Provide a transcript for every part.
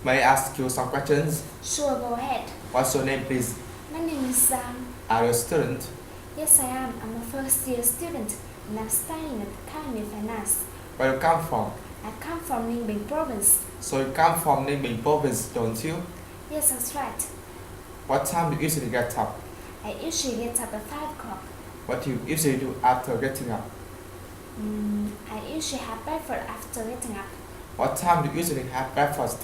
May I ask you some questions? Sure, go ahead. What's your name, please? My name is Giang. Are you a student? Yes, I am. I'm a first year student and I'm studying at Academy of Finance. Where you come from? I come from Ninh province. So you come from Ninh province, don't you? Yes, that's right. What time do you usually get up? I usually get up at 5 o'clock. What do you usually do after getting up? I usually have breakfast after getting up. What time do you usually have breakfast?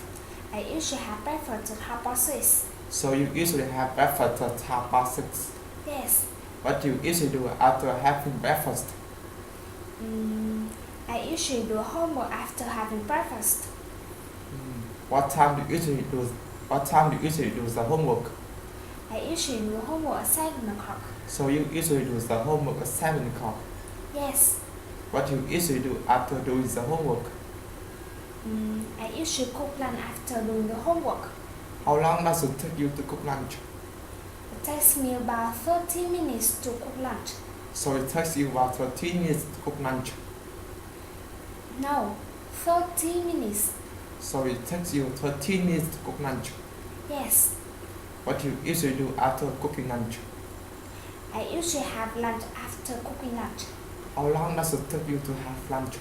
I usually have breakfast at 6:30. So you usually have breakfast at 6:30. Yes. What do you usually do after having breakfast? I usually do homework after having breakfast. What time do you usually do? What time do you usually do the homework? I usually do homework at 7 o'clock. So you usually do the homework at 7 o'clock. Yes. What do you usually do after doing the homework? I usually cook lunch after doing the homework. How long does it take you to cook lunch? It takes me about 30 minutes to cook lunch. So it takes you about 13 minutes to cook lunch. No, 30 minutes. So it takes you 13 minutes to cook lunch. Yes. What do you usually do after cooking lunch? I usually have lunch after cooking lunch. How long does it take you to have lunch?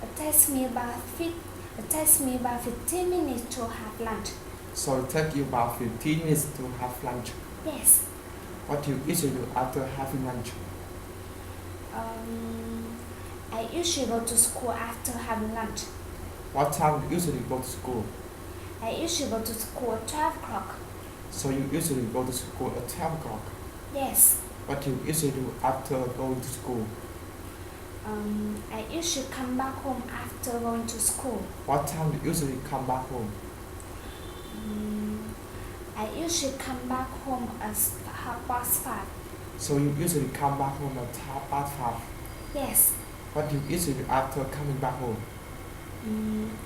It takes me about 15 minutes to have lunch. So it takes you about 15 minutes to have lunch. Yes. What do you usually do after having lunch? I usually go to school after having lunch. What time do you usually go to school? I usually go to school at 12 o'clock. So you usually go to school at 12 o'clock. Yes. What do you usually do after going to school? I usually come back home after going to school. What time do you usually come back home? I usually come back home at 5:30. So you usually come back home at 5:30. Yes. What do you usually do after coming back home?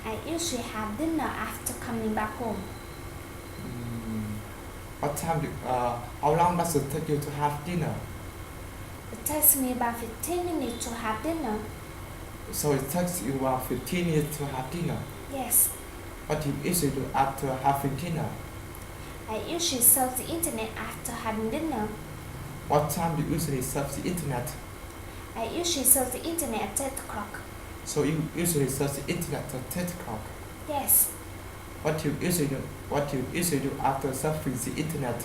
I usually have dinner after coming back home. How long does it take you to have dinner? It takes me about 15 minutes to have dinner. So it takes you about 15 minutes to have dinner. Yes. What do you usually do after having dinner? I usually surf the internet after having dinner. What time do you usually surf the internet? I usually surf the internet at 10 o'clock. So you usually surf the internet at 10 o'clock. Yes. What do you usually do? What do you usually do after surfing the internet?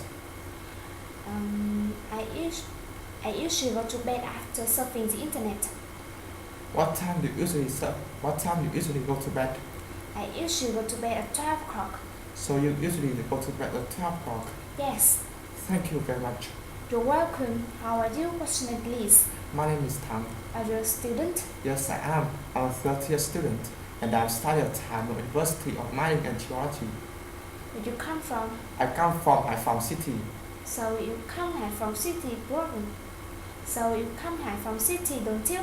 I usually go to bed after surfing the internet. What time do you usually surf? What time do you usually go to bed? I usually go to bed at 12 o'clock. So you usually go to bed at 12 o'clock. Yes. Thank you very much. You're welcome. How are you? What's your name, please? My name is Thắng. Are you a student? Yes, I am. I'm a third-year student, and I'm studying at Thắng University of Mining and Geology. Where you come from? I come from Haiphong City. So you come from city, province. So you come from city, don't you?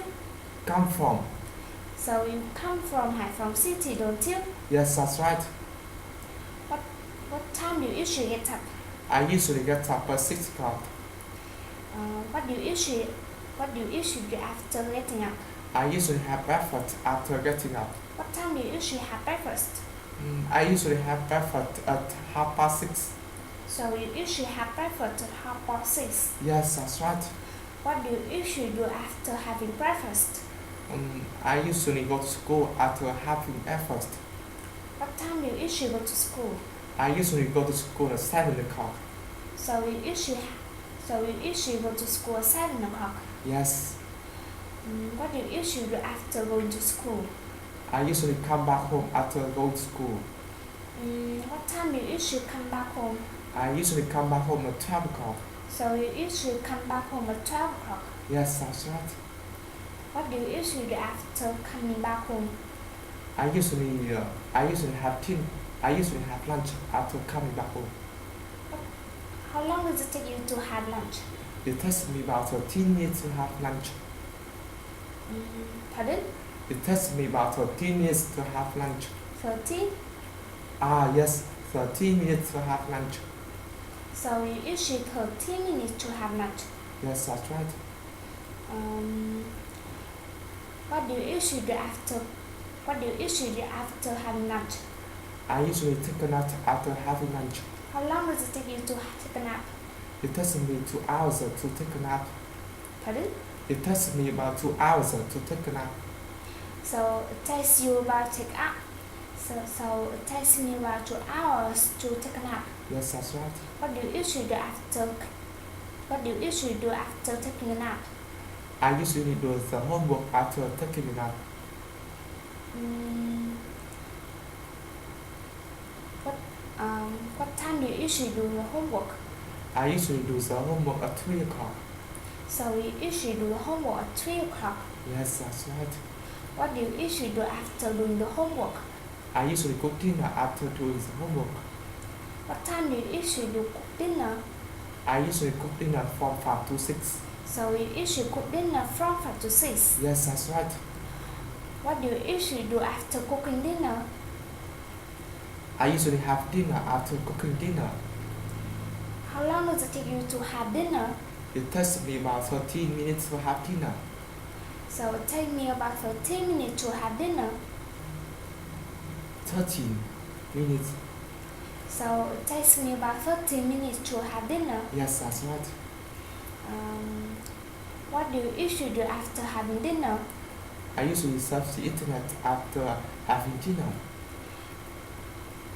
Come from? So you come from Haiphong City, don't you? Yes, that's right. What time do you usually get up? I usually get up at 6 o'clock. What do you usually do after getting up? I usually have breakfast after getting up. What time do you usually have breakfast? I usually have breakfast at 6:30. So you usually have breakfast at 6:30. Yes, that's right. What do you usually do after having breakfast? I usually go to school after having breakfast. What time do you usually go to school? I usually go to school at 7 o'clock. So you usually go to school at 7 o'clock. Yes. What do you usually do after going to school? I usually come back home after going to school. What time do you usually come back home? I usually come back home at 12 o'clock. So you usually come back home at 12 o'clock. Yes, that's right. What do you usually do after coming back home? I usually have lunch after coming back home. How long does it take you to have lunch? It takes me about 13 minutes to have lunch. Pardon? It takes me about 13 minutes to have lunch. 13? Yes, 13 minutes to have lunch. So you usually 13 minutes to have lunch. Yes, that's right. What do you usually do after having lunch? I usually take a nap after having lunch. How long does it take you to take a nap? It takes me 2 hours to take a nap. Pardon? It takes me about 2 hours to take a nap. So it takes you about take up. So it takes me about 2 hours to take a nap. Yes, that's right. What do you usually do after? What do you usually do after taking a nap? I usually do the homework after taking a nap. What time do you usually do your homework? I usually do the homework at 3 o'clock. So you usually do the homework at 3 o'clock. Yes, that's right. What do you usually do after doing the homework? I usually cook dinner after doing the homework. What time do you usually do cook dinner? I usually cook dinner from 5 to 6. So you usually cook dinner from 5 to 6. Yes, that's right. What do you usually do after cooking dinner? I usually have dinner after cooking dinner. How long does it take you to have dinner? It takes me about 13 minutes to have dinner. So it takes me about 13 minutes to have dinner. 13 minutes. So it takes me about 13 minutes to have dinner. Yes, that's right. What do you usually do after having dinner? I usually surf the internet after having dinner.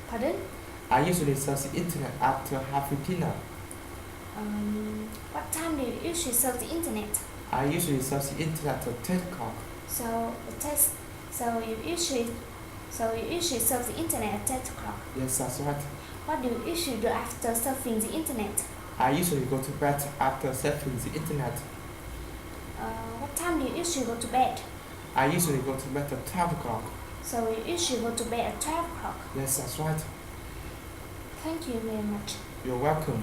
Pardon? I usually surf the internet after having dinner. What time do you usually surf the internet? I usually surf the internet at 10 o'clock. So you usually surf the internet at 10 o'clock. Yes, that's right. What do you usually do after surfing the internet? I usually go to bed after surfing the internet. What time do you usually go to bed? I usually go to bed at 12 o'clock. So you usually go to bed at 12 o'clock. Yes, that's right. Thank you very much. You're welcome.